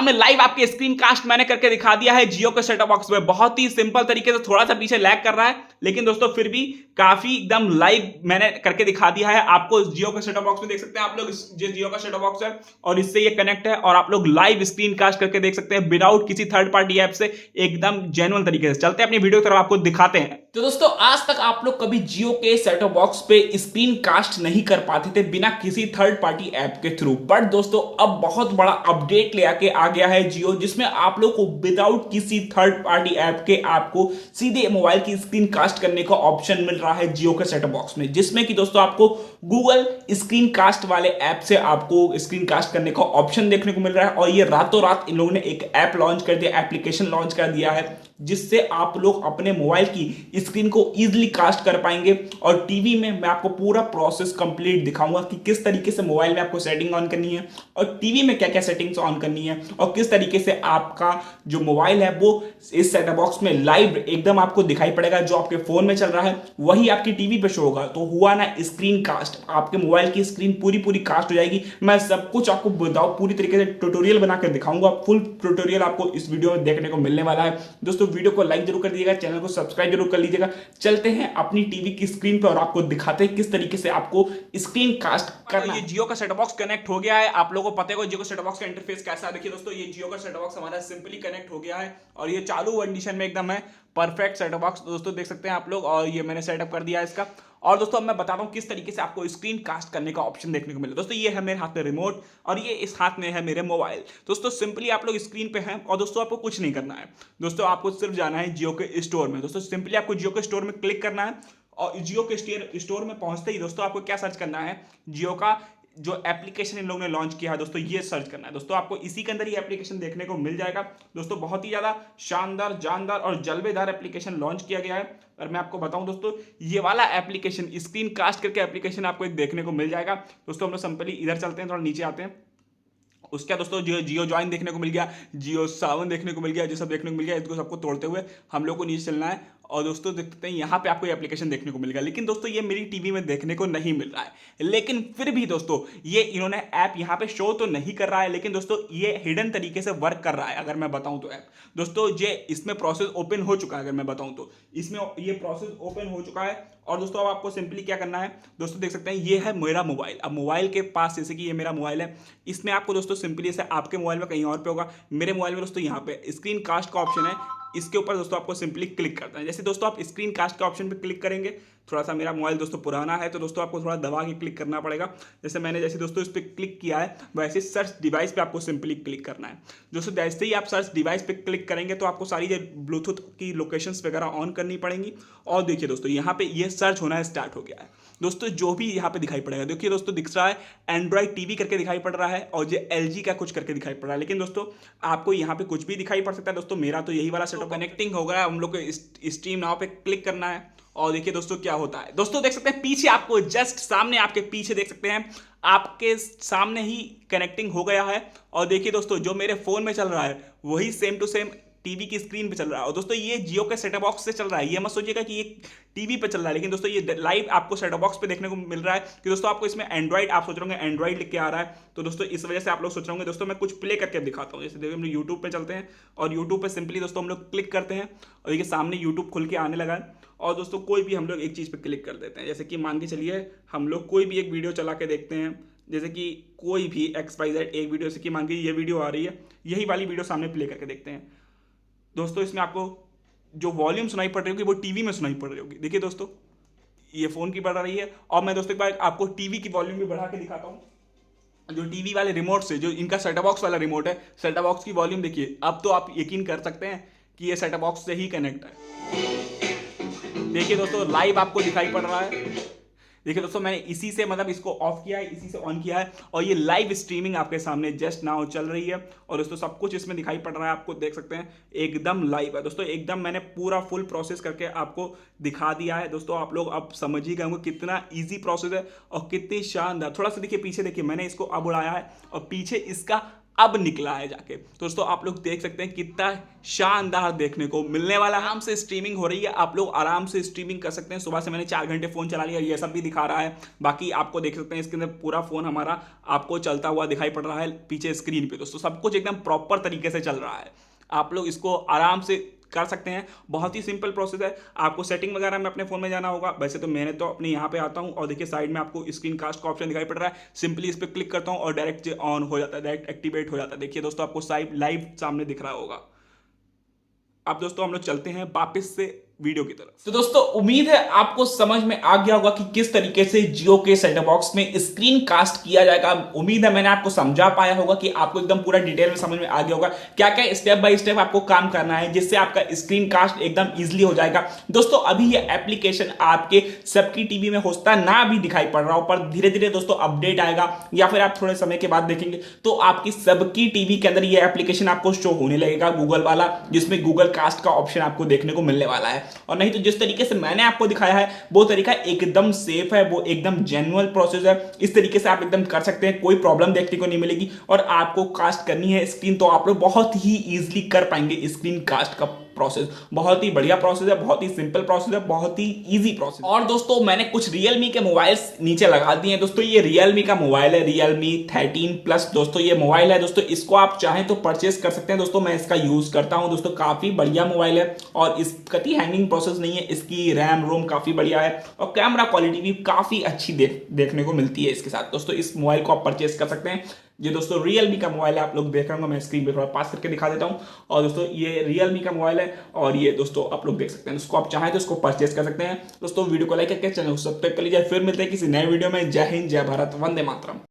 सामने लाइव आपके screen cast मैंने करके दिखा दिया है जियो के सेटअप बॉक्स में। बहुत ही सिंपल तरीके से, थोड़ा सा पीछे लैग कर रहा है लेकिन दोस्तों फिर भी काफी एकदम लाइव मैंने करके दिखा दिया है। आपको जियो के सेटअप बॉक्स में देख सकते हैं आप लोग, जियो का सेटअप बॉक्स है और इससे ये कनेक्ट है और आप लोग लाइव स्क्रीन कास्ट करके देख सकते हैं विदाउट किसी थर्ड पार्टी ऐप से, एकदम जेन्युइन तरीके से। चलते हैं अपनी वीडियो की तरफ, आपको दिखाते हैं। तो दोस्तों आज तक आप लोग कभी जियो के सेटअप बॉक्स पे स्क्रीन कास्ट नहीं कर पाते थे बिना किसी थर्ड पार्टी ऐप के थ्रू, बट दोस्तों अब बहुत बड़ा अपडेट ले आके आ गया है जियो, जिसमें आप लोग को विदाउट किसी थर्ड पार्टी ऐप के आपको सीधे मोबाइल की स्क्रीन कास्ट करने का ऑप्शन मिल रहा है जियो के सेटअप बॉक्स में, जिसमें कि दोस्तों आपको गूगल स्क्रीन कास्ट वाले ऐप से आपको स्क्रीन कास्ट करने का ऑप्शन देखने को मिल रहा है। और ये रातों रात इन लोगों ने एक ऐप लॉन्च कर दिया, एप्लीकेशन लॉन्च कर दिया है, जिससे आप लोग अपने मोबाइल की स्क्रीन को इजीली कास्ट कर पाएंगे। और टीवी में मैं आपको पूरा प्रोसेस कंप्लीट दिखाऊंगा कि किस तरीके से मोबाइल में आपको सेटिंग ऑन करनी है और टीवी में क्या क्या सेटिंग्स ऑन करनी है और किस तरीके से आपका जो मोबाइल है वो इस सेटअप बॉक्स में लाइव एकदम आपको दिखाई पड़ेगा। जो आपके फोन में चल रहा है वही आपकी टीवी पे शो होगा। तो हुआ ना स्क्रीन कास्ट, आपके मोबाइल की स्क्रीन पूरी कास्ट हो जाएगी। मैं सब कुछ आपको बताऊं, पूरी तरीके से ट्यूटोरियल बनाकर दिखाऊंगा। फुल ट्यूटोरियल आपको इस वीडियो में देखने को मिलने वाला है। दोस्तों वीडियो को लाइक जरूर कर दीजिएगा, चैनल को सब्सक्राइब जरूर कर लीजिएगा। चलते हैं अपनी टीवी की स्क्रीन पर और आपको दिखाते हैं किस तरीके से आपको स्क्रीन कास्ट करना। ये जियो का सेटअप बॉक्स कनेक्ट हो गया है। आप लोगों को पता है जियो का सेटअप बॉक्स का इंटरफेस कैसा है। देखिए दोस्तों, ये जियो का सेटअप बॉक्स हमारा सिंपली कनेक्ट हो गया है और ये चालू कंडीशन में एकदम है, परफेक्ट सेटअप बॉक्स दोस्तों देख सकते हैं आप लोग। और ये मैंने सेटअप कर दिया है इसका। और दोस्तों अब मैं बताता हूं किस तरीके से आपको स्क्रीन कास्ट करने का ऑप्शन देखने को मिले। दोस्तों ये है मेरे हाथ में रिमोट और ये इस हाथ में है मेरे मोबाइल। दोस्तों सिंपली आप लोग स्क्रीन पे हैं और दोस्तों आपको कुछ नहीं करना है। दोस्तों आपको सिर्फ जाना है जियो के स्टोर में। दोस्तों सिंपली आपको जियो के स्टोर में क्लिक करना है और जियो के स्टोर में पहुंचते ही दोस्तों आपको क्या सर्च करना है, जियो का जो एप्लीकेशन इन लोगों ने लॉन्च किया है दोस्तों ये सर्च करना है। दोस्तों आपको इसी के अंदर ये एप्लीकेशन देखने को मिल जाएगा। दोस्तों बहुत ही ज्यादा शानदार, जानदार और जलवेदार एप्लीकेशन लॉन्च किया गया है। और मैं आपको बताऊं दोस्तों, ये वाला एप्लीकेशन स्क्रीन कास्ट करके एप्लीकेशन आपको एक देखने को मिल जाएगा। दोस्तों हम लोग सिंपली इधर चलते हैं, थोड़ा नीचे आते हैं। उसका दोस्तों जियो जॉइन देखने को मिल गया, जियो सावन देखने को मिल गया, जो सब देखने को मिल गया, इसको सबको तोड़ते हुए हम लोग को नीचे चलना है। और दोस्तों देखते हैं यहाँ पे आपको ये एप्लीकेशन देखने को मिलेगा, लेकिन दोस्तों ये मेरी टीवी में देखने को नहीं मिल रहा है। लेकिन फिर भी दोस्तों ये इन्होंने ऐप यहाँ पे शो तो नहीं कर रहा है, लेकिन दोस्तों ये हिडन तरीके से वर्क कर रहा है। अगर मैं बताऊं तो ऐप दोस्तों ये इसमें प्रोसेस ओपन हो चुका है। अगर मैं बताऊं तो इसमें ये प्रोसेस ओपन हो चुका है। और दोस्तों अब आपको सिंपली क्या करना है, दोस्तों देख सकते हैं ये है मेरा मोबाइल। अब मोबाइल के पास जैसे कि ये मेरा मोबाइल है, इसमें आपको दोस्तों सिंपली जैसे आपके मोबाइल में कहीं और पे होगा, मेरे मोबाइल में दोस्तों यहाँ पे स्क्रीन कास्ट का ऑप्शन है। इसके ऊपर दोस्तों आपको सिंपली क्लिक करना है। जैसे दोस्तों आप स्क्रीन कास्ट के ऑप्शन पे क्लिक करेंगे, थोड़ा सा मेरा मोबाइल दोस्तों पुराना है तो दोस्तों आपको थोड़ा दबा के क्लिक करना पड़ेगा। जैसे दोस्तों इस पर क्लिक किया है, वैसे सर्च डिवाइस पे आपको सिंपली क्लिक करना है। दोस्तों जैसे ही आप सर्च डिवाइस पे क्लिक करेंगे तो आपको सारी ब्लूटूथ की लोकेशंस वगैरह ऑन करनी पड़ेंगी। और देखिए दोस्तों यहाँ पे ये सर्च होना स्टार्ट हो गया है। दोस्तों जो भी यहाँ पे दिखाई पड़ेगा, देखिए दोस्तों दिख रहा है एंड्रॉइड टीवी करके दिखाई पड़ रहा है और ये एलजी का कुछ करके दिखाई पड़ रहा है। लेकिन दोस्तों आपको यहाँ पे कुछ भी दिखाई पड़ सकता है। दोस्तों मेरा तो यही वाला सेटअप कनेक्टिंग हो गया। हम लोग को स्ट्रीम नाउ पे क्लिक करना है और देखिए दोस्तों क्या होता है। दोस्तों देख सकते हैं पीछे आपको जस्ट सामने, आपके पीछे देख सकते हैं, आपके सामने ही कनेक्टिंग हो गया है। और देखिए दोस्तों जो मेरे फोन में चल रहा है वही सेम टू सेम टीवी की स्क्रीन पे चल रहा है। और दोस्तों ये जियो के सेटअप बॉक्स से चल रहा है। ये मत सोचिएगा कि ये टीवी पे चल रहा है, लेकिन दोस्तों ये लाइव आपको सेटअप बॉक्स पे देखने को मिल रहा है। कि दोस्तों आपको इसमें एंड्रॉइड, आप सोच रहे होंगे एंड्रॉइड लिख के आ रहा है, तो दोस्तों इस वजह से आप लोग सोच रहे होंगे। दोस्तों मैं कुछ प्ले करके दिखाता हूँ। जैसे देखिए हम लोग यूट्यूब पे चलते हैं और यूट्यूब पे सिंपली दोस्तों हम लोग क्लिक करते हैं और देखिए सामने यूट्यूब खुल के आने लगा है। और दोस्तों कोई भी हम लोग एक चीज़ पे क्लिक कर देते हैं। जैसे कि मान के चलिए हम लोग कोई भी एक वीडियो चला के देखते हैं, जैसे कि कोई भी XYZ एक वीडियो, जैसे कि मान के ये वीडियो आ रही है, यही वाली वीडियो सामने प्ले करके देखते हैं। दोस्तों इसमें आपको जो वॉल्यूम सुनाई पड़ रही होगी वो टीवी में सुनाई पड़ रही होगी। देखिए दोस्तों ये फ़ोन की बढ़ रही है और मैं दोस्तों एक बार आपको टीवी की वॉल्यूम भी बढ़ा के दिखाता हूँ। जो टीवी वाले रिमोट से, जो इनका सेटअप बॉक्स वाला रिमोट है, सेटअप बॉक्स की वॉल्यूम देखिए। अब तो आप यकीन कर सकते हैं कि ये सेटअप बॉक्स से ही कनेक्ट है। देखिए दोस्तों लाइव आपको दिखाई पड़ रहा है। देखिए दोस्तों मैंने इसी से मतलब इसको ऑफ किया है, इसी से ऑन किया है और ये लाइव स्ट्रीमिंग आपके सामने जस्ट नाउ चल रही है। और दोस्तों सब कुछ इसमें दिखाई पड़ रहा है, आपको देख सकते हैं एकदम लाइव है। दोस्तों एकदम मैंने पूरा फुल प्रोसेस करके आपको दिखा दिया है। दोस्तों आप लोग अब समझ ही गए होंगे कितना ईजी प्रोसेस है और कितनी शानदार। थोड़ा सा देखिए पीछे, देखिए मैंने इसको अब उड़ाया है और पीछे इसका अब निकला है जाके। दोस्तों आप लोग देख सकते हैं कितना शानदार देखने को मिलने वाला। आराम से स्ट्रीमिंग हो रही है, आप लोग आराम से स्ट्रीमिंग कर सकते हैं। सुबह से मैंने 4 घंटे फोन चला लिया, ये सब भी दिखा रहा है। बाकी आपको देख सकते हैं इसके अंदर पूरा फोन हमारा आपको चलता हुआ दिखाई पड़ रहा है पीछे स्क्रीन पे। दोस्तों सब कुछ एकदम प्रॉपर तरीके से चल रहा है, आप लोग इसको आराम से कर सकते हैं। बहुत ही सिंपल प्रोसेस है। आपको सेटिंग वगैरह में अपने फोन में जाना होगा। वैसे तो मैंने तो अपने यहाँ पे आता हूँ और देखिए साइड में आपको स्क्रीन कास्ट का ऑप्शन दिखाई पड़ रहा है। सिंपली इस पर क्लिक करता हूँ और डायरेक्ट ऑन हो जाता है, डायरेक्ट एक्टिवेट हो जाता है। देखिए दोस्तों आपको लाइव सामने दिख रहा होगा। अब दोस्तों हम लोग चलते हैं वापस से वीडियो की तरफ। तो दोस्तों उम्मीद है आपको समझ में आ गया होगा कि किस तरीके से जियो के सेटअप बॉक्स में स्क्रीन कास्ट किया जाएगा। उम्मीद है मैंने आपको समझा पाया होगा कि आपको एकदम पूरा डिटेल में समझ में आ गया होगा क्या क्या स्टेप बाय स्टेप आपको काम करना है जिससे आपका स्क्रीन कास्ट एकदम इजीली हो जाएगा। दोस्तों अभी ये एप्लीकेशन आपके सबकी टीवी में होता ना भी दिखाई पड़ रहा हो, पर धीरे धीरे दोस्तों अपडेट आएगा या फिर आप थोड़े समय के बाद देखेंगे तो आपकी सबकी टीवी के अंदर ये एप्लीकेशन आपको शो होने लगेगा, गूगल वाला, जिसमें गूगल कास्ट का ऑप्शन आपको देखने को मिलने वाला है। और नहीं तो जिस तरीके से मैंने आपको दिखाया है वो तरीका एकदम सेफ है, वो एकदम जेन्युइन प्रोसेस है। इस तरीके से आप एकदम कर सकते हैं, कोई प्रॉब्लम देखने को नहीं मिलेगी। और आपको कास्ट करनी है स्क्रीन तो आप लोग बहुत ही इजीली कर पाएंगे। स्क्रीन कास्ट का प्रोसेस बहुत ही बढ़िया प्रोसेस है, बहुत ही सिंपल प्रोसेस है, बहुत ही इजी प्रोसेस। और दोस्तों मैंने कुछ Realme के मोबाइल्स नीचे लगा दिए हैं। दोस्तों ये Realme का मोबाइल है, Realme 13 Plus। दोस्तों ये मोबाइल है, दोस्तों इसको आप चाहें तो परचेस कर सकते हैं। दोस्तों मैं इसका यूज करता हूं, दोस्तों काफी बढ़िया मोबाइल है और इसका हैंगिंग प्रोसेस नहीं है। इसकी रैम रोम काफी बढ़िया है और कैमरा क्वालिटी भी काफी अच्छी देखने को मिलती है इसके साथ। दोस्तों इस मोबाइल को आप परचेस कर सकते हैं। ये दोस्तों Realme का मोबाइल है, आप लोग देख रहे होंगे, मैं स्क्रीन पे थोड़ा पास करके दिखा देता हूं। और दोस्तों ये Realme का मोबाइल है और ये दोस्तों आप लोग देख सकते हैं। इसको आप चाहें तो इसको परचेस कर सकते हैं। दोस्तों वीडियो को लाइक करके चैनल को सब्सक्राइब कर लीजिए। फिर मिलते हैं किसी नए वीडियो में। जय हिंद, जय भारत, वंदे मातरम।